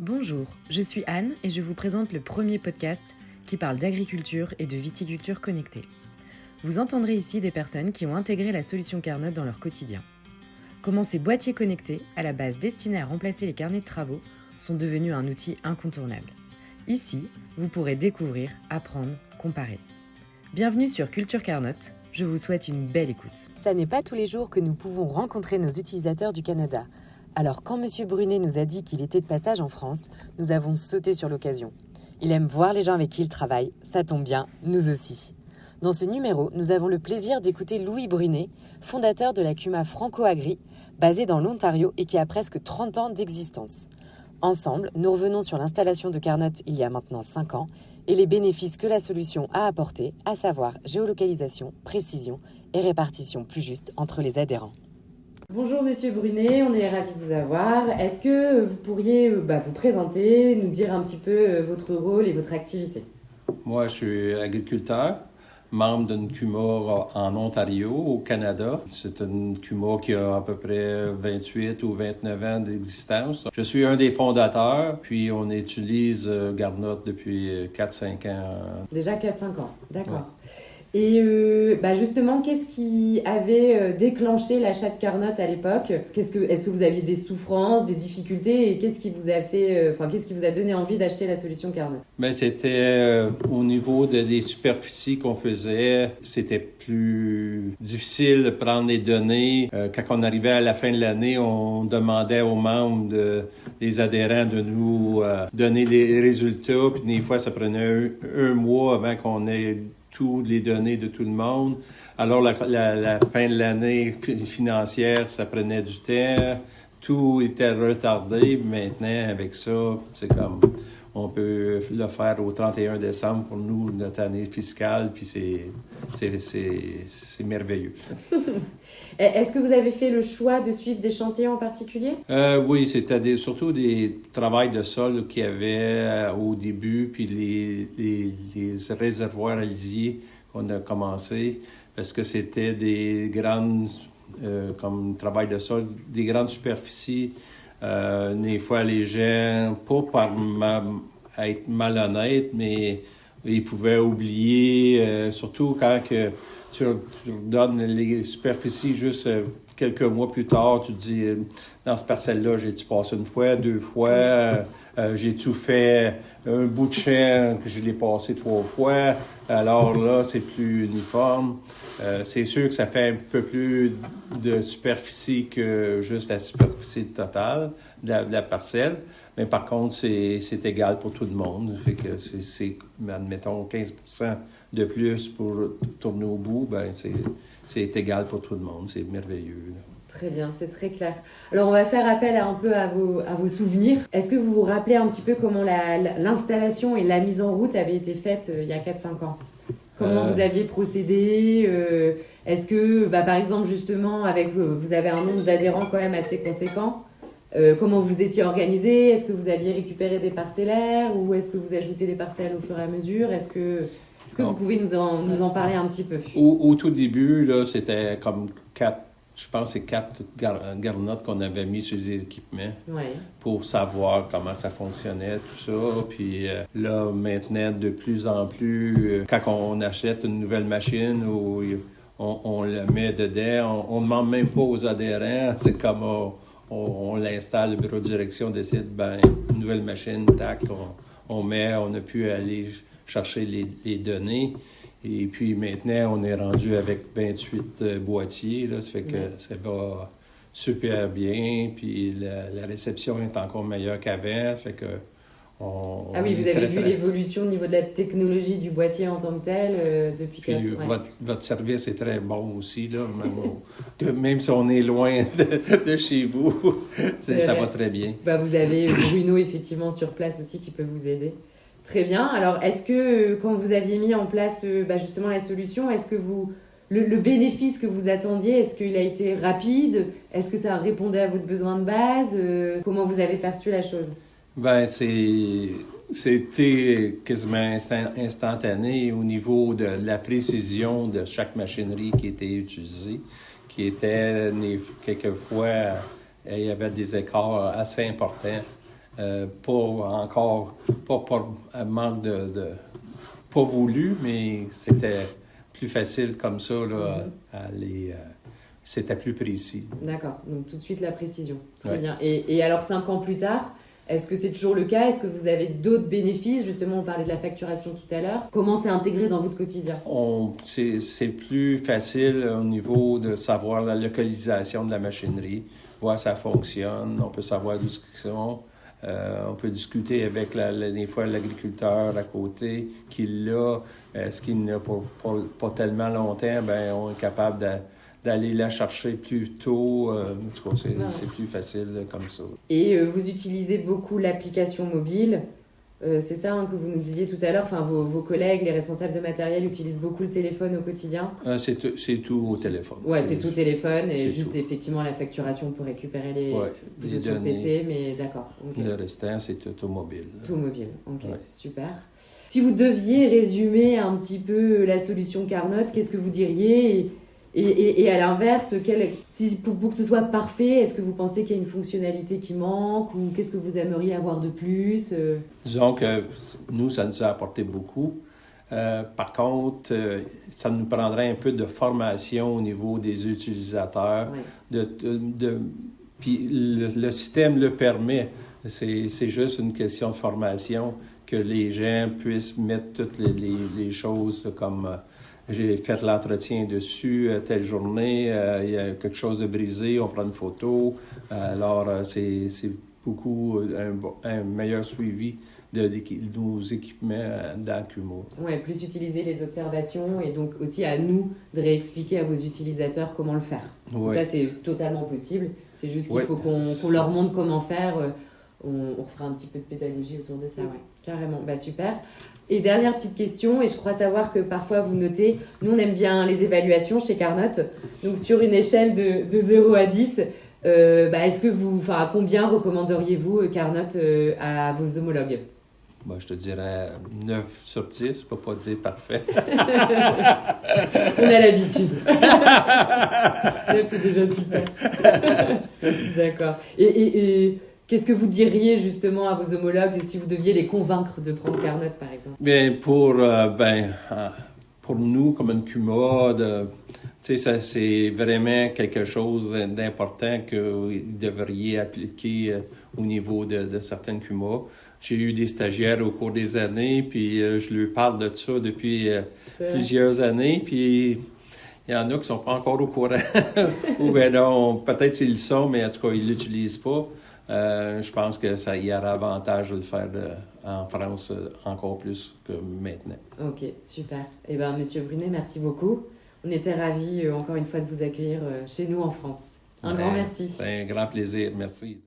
Bonjour, je suis Anne et je vous présente le premier podcast qui parle d'agriculture et de viticulture connectée. Vous entendrez ici des personnes qui ont intégré la solution Carnot dans leur quotidien. Comment ces boîtiers connectés, à la base destinés à remplacer les carnets de travaux, sont devenus un outil incontournable. Ici, vous pourrez découvrir, apprendre, comparer. Bienvenue sur Culture Carnot, je vous souhaite une belle écoute. Ça n'est pas tous les jours que nous pouvons rencontrer nos utilisateurs du Canada. Alors quand M. Brunet nous a dit qu'il était de passage en France, nous avons sauté sur l'occasion. Il aime voir les gens avec qui il travaille, ça tombe bien, nous aussi. Dans ce numéro, nous avons le plaisir d'écouter Louis Brunet, fondateur de la CUMA Franco-Agri, basée dans l'Ontario et qui a presque 30 ans d'existence. Ensemble, nous revenons sur l'installation de Carnot il y a maintenant 5 ans et les bénéfices que la solution a apportés, à savoir géolocalisation, précision et répartition plus juste entre les adhérents. Bonjour Monsieur Brunet, on est ravis de vous avoir. Est-ce que vous pourriez vous présenter, nous dire un petit peu votre rôle et votre activité? Moi, je suis agriculteur, membre d'une CUMA en Ontario, au Canada. C'est une CUMA qui a à peu près 28 ou 29 ans d'existence. Je suis un des fondateurs, puis on utilise Carnot depuis 4-5 ans. Déjà 4-5 ans, d'accord. Ouais. Et justement, qu'est-ce qui avait déclenché l'achat de Carnot à l'époque? Est-ce que vous aviez des souffrances, des difficultés, et qu'est-ce qui vous a donné envie d'acheter la solution Carnot? C'était au niveau des superficies qu'on faisait, c'était plus difficile de prendre les données. Quand on arrivait à la fin de l'année, on demandait aux membres des adhérents de nous donner des résultats, puis des fois ça prenait un mois avant qu'on ait toutes les données de tout le monde. Alors, la fin de l'année financière, ça prenait du temps. Tout était retardé. Maintenant, avec ça, c'est comme, on peut le faire au 31 décembre pour nous, notre année fiscale, puis c'est merveilleux. Est-ce que vous avez fait le choix de suivre des chantiers en particulier? Oui, c'était surtout des travails de sol qu'il y avait au début, puis les réservoirs à lisier qu'on a commencé, parce que c'était des grandes, comme travail de sol, des grandes superficies. Des fois, les gens, pas par être malhonnêtes, mais ils pouvaient oublier, surtout quand que tu donnes les superficies juste quelques mois plus tard, tu te dis, dans ce parcelle-là, j'ai-tu passé une fois, 2 fois, j'ai-tu fait un bout de champ que je l'ai passé 3 fois, alors là, c'est plus uniforme. C'est sûr que ça fait un peu plus de superficie que juste la superficie totale de la parcelle. Mais par contre, c'est égal pour tout le monde. Fait que c'est admettons, 15% de plus pour tourner au bout, c'est égal pour tout le monde. C'est merveilleux, là. Très bien, c'est très clair. Alors, on va faire appel un peu à vos souvenirs. Est-ce que vous vous rappelez un petit peu comment l'installation et la mise en route avaient été faites il y a 4-5 ans? Comment vous aviez procédé? Est-ce que, par exemple, justement, vous avez un nombre d'adhérents quand même assez conséquent? Comment vous étiez organisé? Est-ce que vous aviez récupéré des parcellaires ou est-ce que vous ajoutez des parcelles au fur et à mesure? Est-ce que vous pouvez nous en parler un petit peu? Au tout début, là, c'était comme 4 Carnot qu'on avait mis sur les équipements pour savoir comment ça fonctionnait, tout ça. Puis là, maintenant, de plus en plus, quand on achète une nouvelle machine ou on la met dedans, on ne demande même pas aux adhérents. C'est comme on l'installe, le bureau de direction décide, une nouvelle machine, tac, on a pu aller chercher les données. Et puis maintenant, on est rendu avec 28 boîtiers, là, ça fait que ça va super bien, puis la réception est encore meilleure qu'avant, ça fait que vous avez vu l'évolution au niveau de la technologie du boîtier en tant que tel depuis 4 ans. Votre service est très bon aussi, là, même si on est loin de chez vous, ça va très bien. Vous avez Bruno, effectivement, sur place aussi qui peut vous aider. Très bien. Alors, est-ce que quand vous aviez mis en place justement la solution, est-ce que le bénéfice que vous attendiez, est-ce qu'il a été rapide? Est-ce que ça répondait à votre besoin de base? Comment vous avez perçu la chose? C'était quasiment instantané au niveau de la précision de chaque machinerie qui était utilisée, qui était quelquefois, il y avait des écarts assez importants pas manque de pas voulu, mais c'était plus facile comme ça, là, c'était plus précis. D'accord, donc tout de suite la précision. Très Ouais. bien. Et alors 5 ans plus tard, est-ce que c'est toujours le cas? Est-ce que vous avez d'autres bénéfices? Justement, on parlait de la facturation tout à l'heure. Comment c'est intégré dans votre quotidien? C'est plus facile au niveau de savoir la localisation de la machinerie, voir si ça fonctionne, on peut savoir d'où ils sont. On peut discuter avec des fois l'agriculteur à côté qui l'a, ce qu'il n'a pas tellement longtemps, ben on est capable d'aller la chercher plus tôt. En tout cas, c'est plus facile comme ça. Et vous utilisez beaucoup l'application mobile. C'est ça que vous nous disiez tout à l'heure. Enfin, vos collègues, les responsables de matériel utilisent beaucoup le téléphone au quotidien. C'est tout au téléphone. Ouais, c'est tout téléphone et juste tout. Effectivement la facturation pour récupérer les données. sur le PC, mais d'accord. Okay. Le restant, c'est tout mobile. Tout mobile, ok, Ouais. super. Si vous deviez résumer un petit peu la solution Carnot, qu'est-ce que vous diriez? Et à l'inverse, pour que ce soit parfait, est-ce que vous pensez qu'il y a une fonctionnalité qui manque ou qu'est-ce que vous aimeriez avoir de plus? Disons que nous, ça nous a apporté beaucoup. Par contre, ça nous prendrait un peu de formation au niveau des utilisateurs. Ouais. Puis le système le permet. C'est juste une question de formation, que les gens puissent mettre toutes les choses comme... j'ai fait l'entretien dessus telle journée, il y a quelque chose de brisé, on prend une photo. Alors, c'est beaucoup un meilleur suivi de nos équipements dans Kumo. Ouais, plus utiliser les observations et donc aussi à nous de réexpliquer à vos utilisateurs comment le faire. Ouais. Ça, c'est totalement possible. C'est juste qu'il Ouais. faut qu'on leur montre comment faire. On fera un petit peu de pédagogie autour de ça, ouais. Carrément. Bah, super. Et dernière petite question, et je crois savoir que parfois vous notez, nous on aime bien les évaluations chez Carnot, donc sur une échelle de 0 à 10, est-ce que à combien recommanderiez-vous Carnot à vos homologues? Moi, je te dirais 9 sur 10, je peux pas dire parfait. On a l'habitude. 9, c'est déjà super. D'accord. Et qu'est-ce que vous diriez justement à vos homologues si vous deviez les convaincre de prendre Carnot, par exemple? Bien, pour nous, comme une CUMA, ça, c'est vraiment quelque chose d'important que vous devriez appliquer au niveau de certaines CUMA. J'ai eu des stagiaires au cours des années, puis je leur parle de ça depuis plusieurs années, puis il y en a qui ne sont pas encore au courant. Ou bien non, peut-être qu'ils le sont, mais en tout cas, ils ne l'utilisent pas. Je pense qu'il y aura avantage de le faire en France encore plus que maintenant. Ok, super. Eh bien, Monsieur Brunet, merci beaucoup. On était ravis, encore une fois, de vous accueillir chez nous en France. Un grand merci. C'est un grand plaisir. Merci.